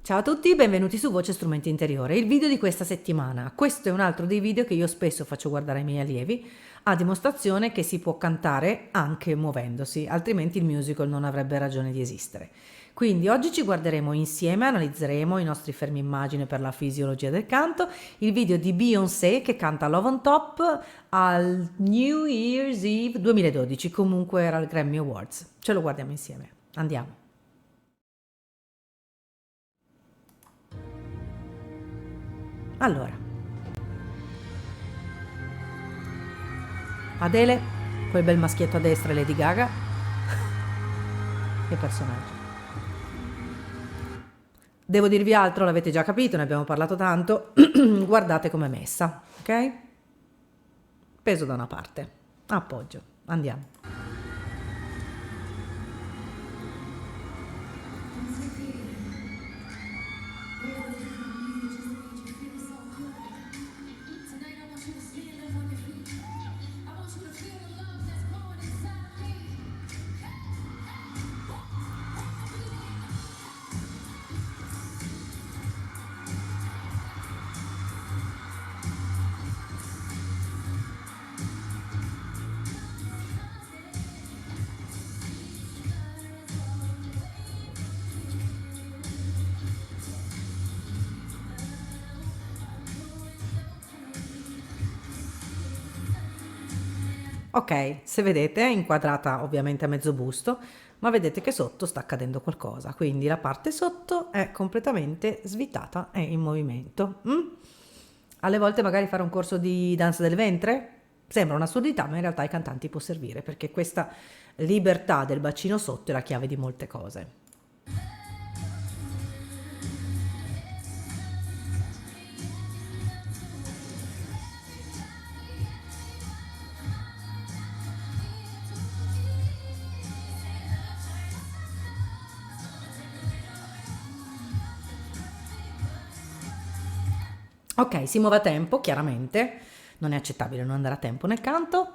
Ciao a tutti, benvenuti su Voce Strumenti Interiore, il video di questa settimana. Questo è un altro dei video che io spesso faccio guardare ai miei allievi, a dimostrazione che si può cantare anche muovendosi, altrimenti il musical non avrebbe ragione di esistere. Quindi oggi ci guarderemo insieme, analizzeremo i nostri fermi immagine per la fisiologia del canto, il video di Beyoncé che canta Love on Top al New Year's Eve 2012, comunque era al Grammy Awards. Ce lo guardiamo insieme, andiamo. Allora, Adele, quel bel maschietto a destra e Lady Gaga. Che personaggio. Devo dirvi altro, l'avete già capito, ne abbiamo parlato tanto. Guardate com'è messa, ok? Peso da una parte, appoggio, andiamo. Ok, se vedete è inquadrata ovviamente a mezzo busto, ma vedete che sotto sta accadendo qualcosa, quindi la parte sotto è completamente svitata e in movimento. Alle volte magari fare un corso di danza del ventre sembra un'assurdità, ma in realtà ai cantanti può servire, perché questa libertà del bacino sotto è la chiave di molte cose. Ok, si muove a tempo, chiaramente, non è accettabile non andare a tempo nel canto,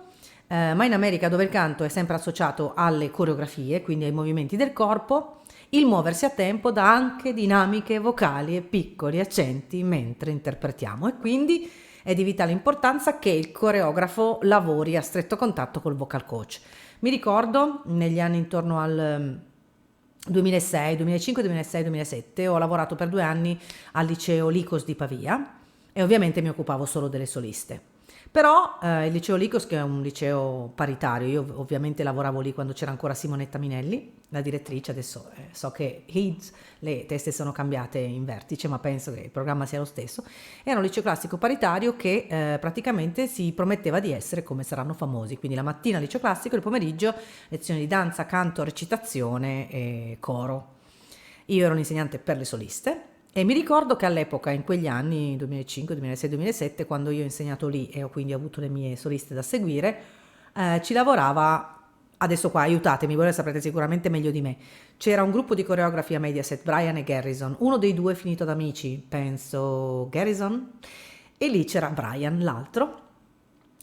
ma in America dove il canto è sempre associato alle coreografie, quindi ai movimenti del corpo, il muoversi a tempo dà anche dinamiche vocali e piccoli accenti mentre interpretiamo e quindi è di vitale importanza che il coreografo lavori a stretto contatto col vocal coach. Mi ricordo negli anni intorno al 2006, 2005, 2006, 2007 ho lavorato per 2 anni al liceo Licos di Pavia e ovviamente mi occupavo solo delle soliste. Però il liceo Licos, che è un liceo paritario, io ovviamente lavoravo lì quando c'era ancora Simonetta Minelli, la direttrice, adesso so che le teste sono cambiate in vertice, ma penso che il programma sia lo stesso. Era un liceo classico paritario che praticamente si prometteva di essere come saranno famosi, quindi la mattina liceo classico, il pomeriggio lezioni di danza, canto, recitazione e coro. Io ero un'insegnante per le soliste e mi ricordo che all'epoca, in quegli anni, 2005, 2006, 2007, quando io ho insegnato lì e ho quindi avuto le mie soliste da seguire, ci lavorava, adesso qua aiutatemi, voi lo saprete sicuramente meglio di me, c'era un gruppo di coreografi a Mediaset, Brian e Garrison, uno dei due è finito ad Amici, penso Garrison, e lì c'era Brian, l'altro,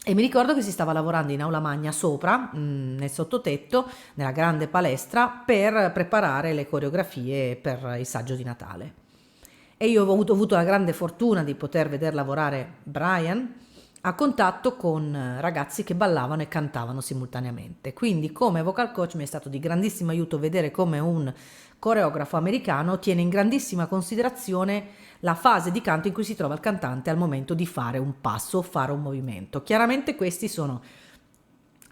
e mi ricordo che si stava lavorando in aula magna sopra, nel sottotetto, nella grande palestra, per preparare le coreografie per il saggio di Natale. E io ho avuto la grande fortuna di poter veder lavorare Brian a contatto con ragazzi che ballavano e cantavano simultaneamente. Quindi come vocal coach mi è stato di grandissimo aiuto vedere come un coreografo americano tiene in grandissima considerazione la fase di canto in cui si trova il cantante al momento di fare un passo o fare un movimento. Chiaramente questi sono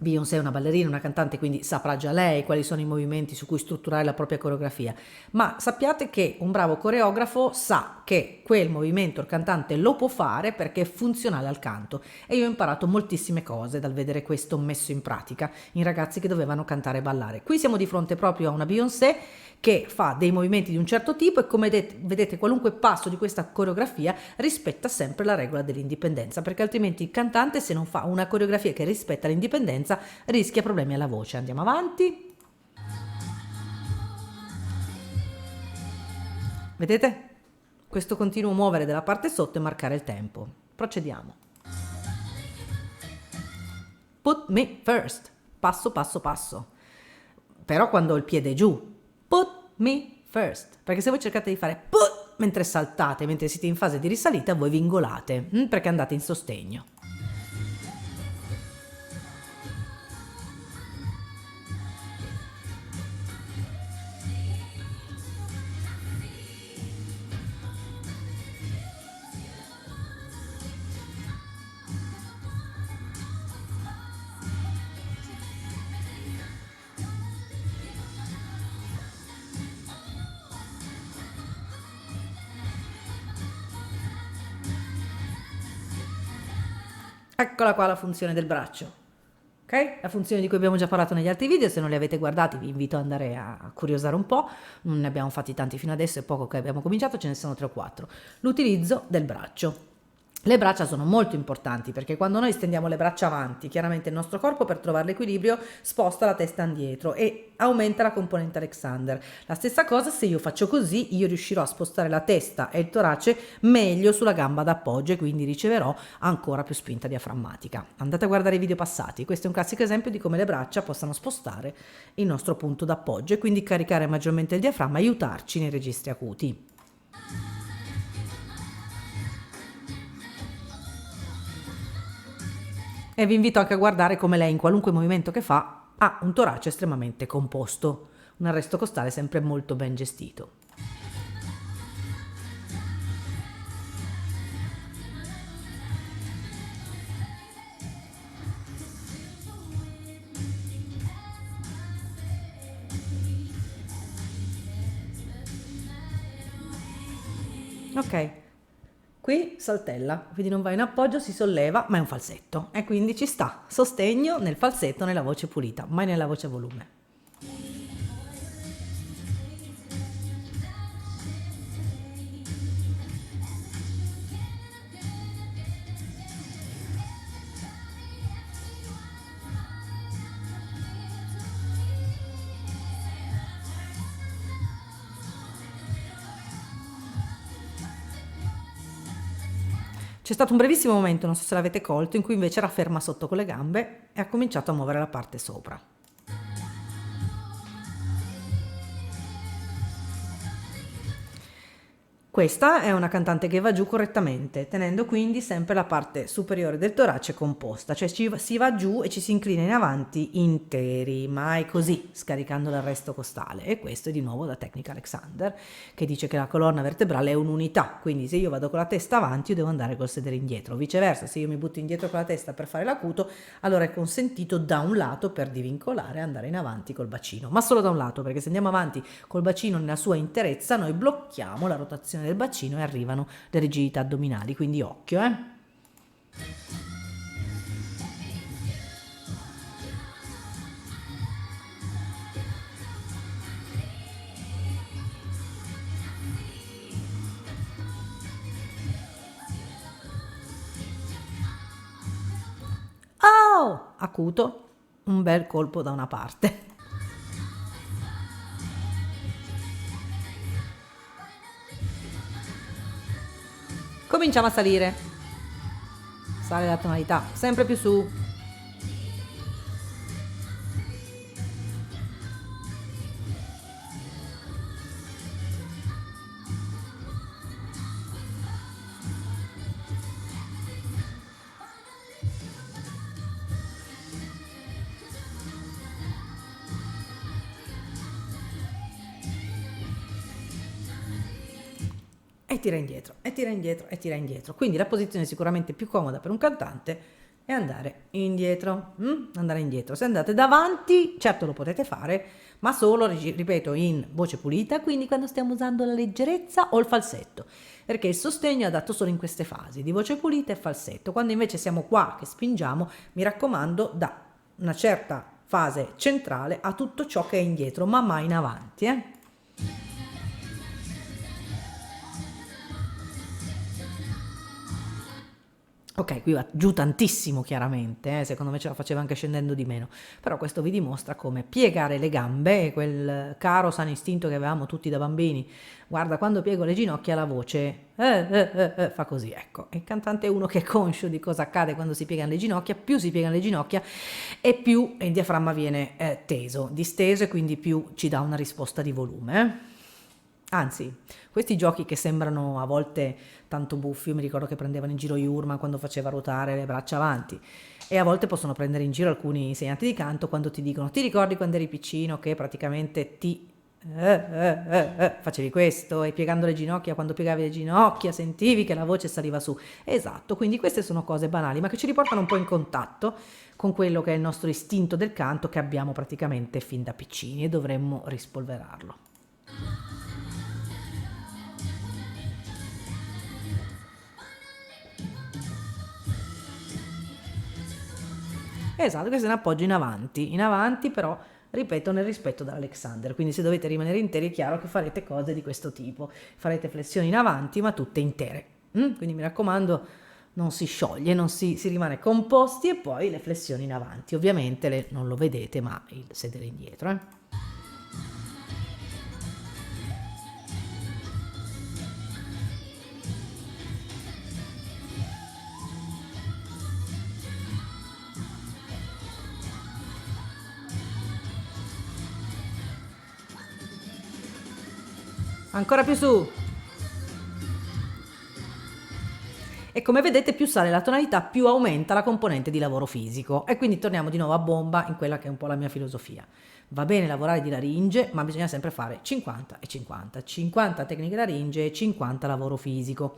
Beyoncé è una ballerina, una cantante, quindi saprà già lei quali sono i movimenti su cui strutturare la propria coreografia, ma sappiate che un bravo coreografo sa che quel movimento il cantante lo può fare perché è funzionale al canto e io ho imparato moltissime cose dal vedere questo messo in pratica in ragazzi che dovevano cantare e ballare. Qui siamo di fronte proprio a una Beyoncé che fa dei movimenti di un certo tipo e come vedete qualunque passo di questa coreografia rispetta sempre la regola dell'indipendenza, perché altrimenti il cantante, se non fa una coreografia che rispetta l'indipendenza, rischia problemi alla voce. Andiamo avanti. Vedete? Questo continuo muovere della parte sotto e marcare il tempo. Procediamo. Put me first. Passo, passo, passo. Però quando il piede è giù. Put me first. Perché se voi cercate di fare put mentre saltate, mentre siete in fase di risalita, voi vi ingolate, perché andate in sostegno. Eccola qua la funzione del braccio, ok? La funzione di cui abbiamo già parlato negli altri video, se non li avete guardati vi invito ad andare a curiosare un po', non ne abbiamo fatti tanti fino adesso, è poco che abbiamo cominciato, ce ne sono 3 o 4. L'utilizzo del braccio. Le braccia sono molto importanti perché quando noi stendiamo le braccia avanti, chiaramente il nostro corpo per trovare l'equilibrio sposta la testa indietro e aumenta la componente Alexander. La stessa cosa se io faccio così, io riuscirò a spostare la testa e il torace meglio sulla gamba d'appoggio e quindi riceverò ancora più spinta diaframmatica. Andate a guardare i video passati, questo è un classico esempio di come le braccia possano spostare il nostro punto d'appoggio e quindi caricare maggiormente il diaframma e aiutarci nei registri acuti. E vi invito anche a guardare come lei in qualunque movimento che fa ha un torace estremamente composto, un arresto costale sempre molto ben gestito. Ok, qui saltella, quindi non va in appoggio, si solleva, ma è un falsetto e quindi ci sta sostegno nel falsetto, nella voce pulita, mai nella voce a volume. C'è stato un brevissimo momento, non so se l'avete colto, in cui invece era ferma sotto con le gambe e ha cominciato a muovere la parte sopra. Questa è una cantante che va giù correttamente, tenendo quindi sempre la parte superiore del torace composta, cioè si va giù e ci si inclina in avanti interi, mai così, scaricando l'arresto costale. E questo è di nuovo la tecnica Alexander, che dice che la colonna vertebrale è un'unità, quindi se io vado con la testa avanti io devo andare col sedere indietro, viceversa se io mi butto indietro con la testa per fare l'acuto, allora è consentito da un lato per divincolare andare in avanti col bacino, ma solo da un lato, perché se andiamo avanti col bacino nella sua interezza noi blocchiamo la rotazione del bacino e arrivano le rigidità addominali, quindi occhio, Oh! Acuto, un bel colpo da una parte. Cominciamo a salire. Sale la tonalità, sempre più su. E tira indietro, e tira indietro, e tira indietro. Quindi la posizione sicuramente più comoda per un cantante è andare indietro, andare indietro. Se andate davanti, certo lo potete fare, ma solo, ripeto, in voce pulita, quindi quando stiamo usando la leggerezza o il falsetto, perché il sostegno è adatto solo in queste fasi, di voce pulita e falsetto. Quando invece siamo qua che spingiamo, mi raccomando, da una certa fase centrale a tutto ciò che è indietro, ma mai in avanti, Ok, qui va giù tantissimo chiaramente, secondo me ce la faceva anche scendendo di meno, però questo vi dimostra come piegare le gambe, quel caro sano istinto che avevamo tutti da bambini, guarda quando piego le ginocchia la voce fa così, ecco, il cantante è uno che è conscio di cosa accade quando si piegano le ginocchia, più si piegano le ginocchia e più il diaframma viene teso, disteso e quindi più ci dà una risposta di volume. Anzi, questi giochi che sembrano a volte tanto buffi, io mi ricordo che prendevano in giro Jurman quando faceva ruotare le braccia avanti, e a volte possono prendere in giro alcuni insegnanti di canto quando ti dicono: ti ricordi quando eri piccino che praticamente facevi questo, e piegando le ginocchia, quando piegavi le ginocchia sentivi che la voce saliva su. Esatto, quindi queste sono cose banali ma che ci riportano un po' in contatto con quello che è il nostro istinto del canto, che abbiamo praticamente fin da piccini, e dovremmo rispolverarlo. Esatto, questo è un appoggio in avanti però, ripeto, nel rispetto dall'Alexander. Quindi se dovete rimanere interi è chiaro che farete cose di questo tipo, farete flessioni in avanti ma tutte intere. Quindi mi raccomando, non si scioglie, non si rimane composti, e poi le flessioni in avanti. Ovviamente non lo vedete, ma il sedere indietro. Ancora più su. E come vedete, più sale la tonalità, più aumenta la componente di lavoro fisico. E quindi torniamo di nuovo a bomba in quella che è un po' la mia filosofia. Va bene lavorare di laringe, ma bisogna sempre fare 50 e 50. 50 tecniche laringe e 50 lavoro fisico.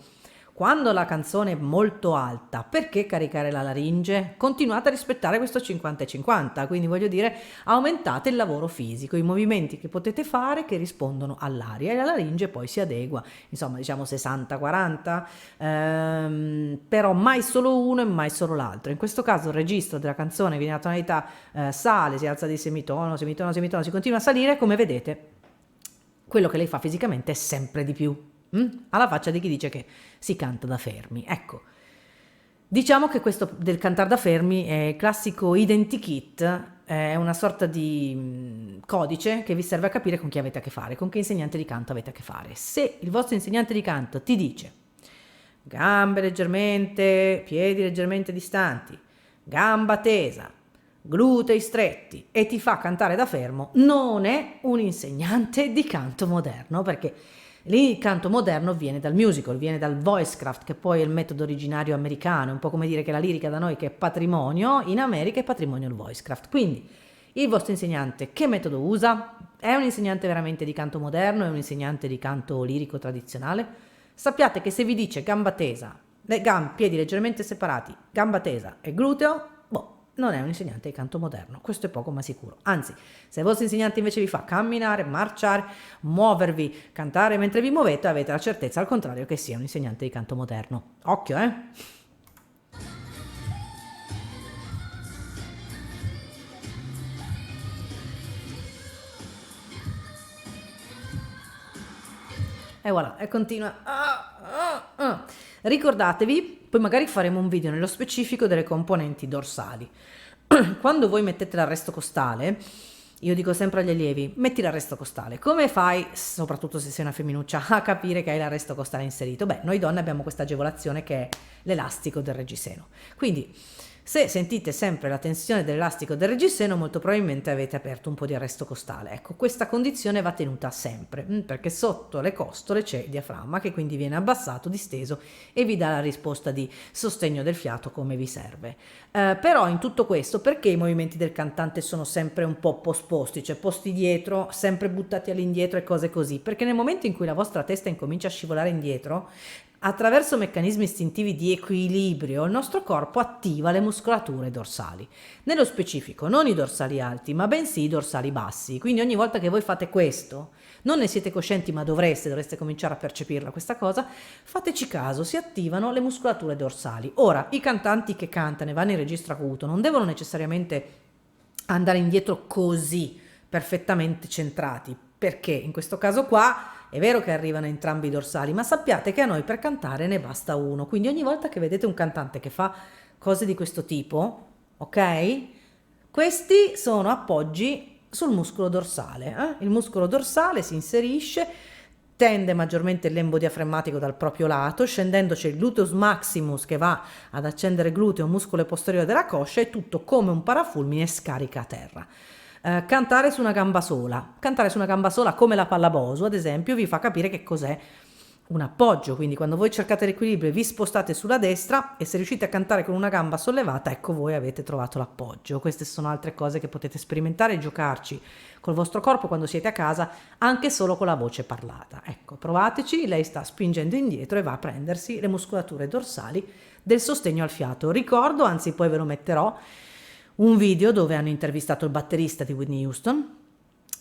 Quando la canzone è molto alta, perché caricare la laringe? Continuate a rispettare questo 50 e 50, quindi voglio dire, aumentate il lavoro fisico, i movimenti che potete fare che rispondono all'aria, e la laringe poi si adegua, insomma diciamo 60-40, però mai solo uno e mai solo l'altro. In questo caso il registro della canzone viene a tonalità, sale, si alza di semitono, semitono, semitono, si continua a salire, come vedete quello che lei fa fisicamente è sempre di più. Alla faccia di chi dice che si canta da fermi. Ecco, diciamo che questo del cantare da fermi è il classico identikit, è una sorta di codice che vi serve a capire con chi avete a che fare, con che insegnante di canto avete a che fare. Se il vostro insegnante di canto ti dice gambe leggermente, piedi leggermente distanti, gamba tesa, glutei stretti, e ti fa cantare da fermo, non è un insegnante di canto moderno, perché lì il canto moderno viene dal musical, viene dal voicecraft, che poi è il metodo originario americano, è un po' come dire che la lirica da noi, che è patrimonio, in America è patrimonio il voicecraft. Quindi il vostro insegnante che metodo usa? È un insegnante veramente di canto moderno? È un insegnante di canto lirico tradizionale? Sappiate che se vi dice gamba tesa, piedi leggermente separati, gamba tesa e gluteo, non è un insegnante di canto moderno, questo è poco ma sicuro. Anzi, se il vostro insegnante invece vi fa camminare, marciare, muovervi, cantare mentre vi muovete, avete la certezza al contrario che sia un insegnante di canto moderno. Occhio, eh! E voilà, e continua. Ricordatevi, poi magari faremo un video nello specifico delle componenti dorsali. Quando voi mettete l'arresto costale, io dico sempre agli allievi, metti l'arresto costale. Come fai, soprattutto se sei una femminuccia, a capire che hai l'arresto costale inserito? Beh, noi donne abbiamo questa agevolazione che è l'elastico del reggiseno. Quindi, se sentite sempre la tensione dell'elastico del reggiseno, molto probabilmente avete aperto un po' di arresto costale. Ecco, questa condizione va tenuta sempre, perché sotto le costole c'è il diaframma, che quindi viene abbassato, disteso, e vi dà la risposta di sostegno del fiato come vi serve. Però in tutto questo, perché i movimenti del cantante sono sempre un po' posposti, cioè posti dietro, sempre buttati all'indietro e cose così? Perché nel momento in cui la vostra testa incomincia a scivolare indietro, attraverso meccanismi istintivi di equilibrio, il nostro corpo attiva le muscolature dorsali. Nello specifico, non i dorsali alti, ma bensì i dorsali bassi. Quindi ogni volta che voi fate questo, non ne siete coscienti, ma dovreste cominciare a percepirla questa cosa, fateci caso, si attivano le muscolature dorsali. Ora, i cantanti che cantano e vanno in registro acuto non devono necessariamente andare indietro così, perfettamente centrati, perché in questo caso qua è vero che arrivano entrambi i dorsali, ma sappiate che a noi per cantare ne basta uno. Quindi ogni volta che vedete un cantante che fa cose di questo tipo, ok? Questi sono appoggi sul muscolo dorsale. Il muscolo dorsale si inserisce, tende maggiormente il lembo diaframmatico dal proprio lato, scendendo c'è il gluteus maximus che va ad accendere gluteo, muscolo posteriore della coscia, e tutto come un parafulmine scarica a terra. Cantare su una gamba sola. Cantare su una gamba sola come la Pallabosu, ad esempio, vi fa capire che cos'è un appoggio, quindi quando voi cercate l'equilibrio vi spostate sulla destra e se riuscite a cantare con una gamba sollevata, ecco voi avete trovato l'appoggio. Queste sono altre cose che potete sperimentare e giocarci col vostro corpo quando siete a casa, anche solo con la voce parlata. Ecco, provateci, lei sta spingendo indietro e va a prendersi le muscolature dorsali del sostegno al fiato. Ricordo, anzi poi ve lo metterò, un video dove hanno intervistato il batterista di Whitney Houston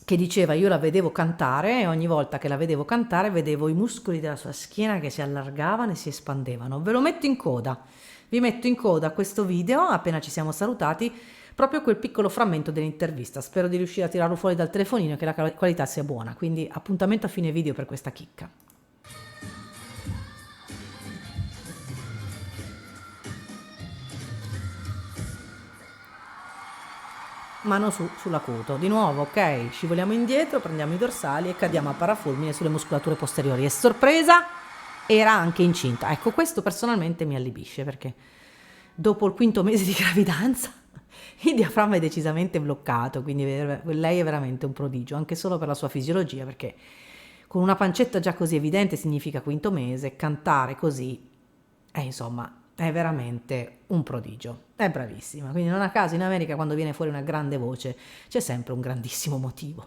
che diceva io la vedevo cantare e ogni volta che la vedevo cantare vedevo i muscoli della sua schiena che si allargavano e si espandevano. Ve lo metto in coda, vi metto in coda a questo video appena ci siamo salutati, proprio quel piccolo frammento dell'intervista. Spero di riuscire a tirarlo fuori dal telefonino e che la qualità sia buona, quindi appuntamento a fine video per questa chicca. Mano su sull'acuto. Di nuovo, ok, scivoliamo indietro, prendiamo i dorsali e cadiamo a parafulmine sulle muscolature posteriori. E sorpresa, era anche incinta. Ecco, questo personalmente mi allibisce perché dopo il quinto mese di gravidanza il diaframma è decisamente bloccato, quindi lei è veramente un prodigio, anche solo per la sua fisiologia, perché con una pancetta già così evidente significa quinto mese, cantare così, insomma, è veramente un prodigio, è bravissima, quindi non a caso in America quando viene fuori una grande voce c'è sempre un grandissimo motivo.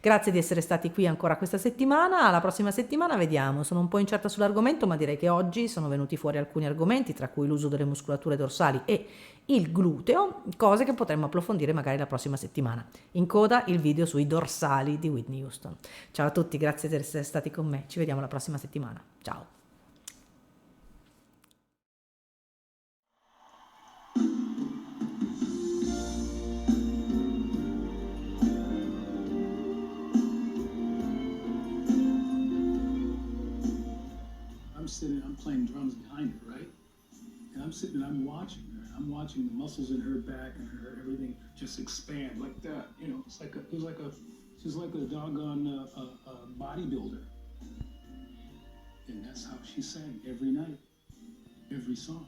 Grazie di essere stati qui ancora questa settimana, alla prossima settimana vediamo, sono un po' incerta sull'argomento ma direi che oggi sono venuti fuori alcuni argomenti tra cui l'uso delle muscolature dorsali e il gluteo, cose che potremmo approfondire magari la prossima settimana. In coda il video sui dorsali di Whitney Houston. Ciao a tutti, grazie di essere stati con me, ci vediamo la prossima settimana, ciao! I'm playing drums behind her, right? And I'm sitting and I'm watching her, and I'm watching the muscles in her back and her everything just expand like that. You know, she's like a doggone bodybuilder. And that's how she sang every night, every song.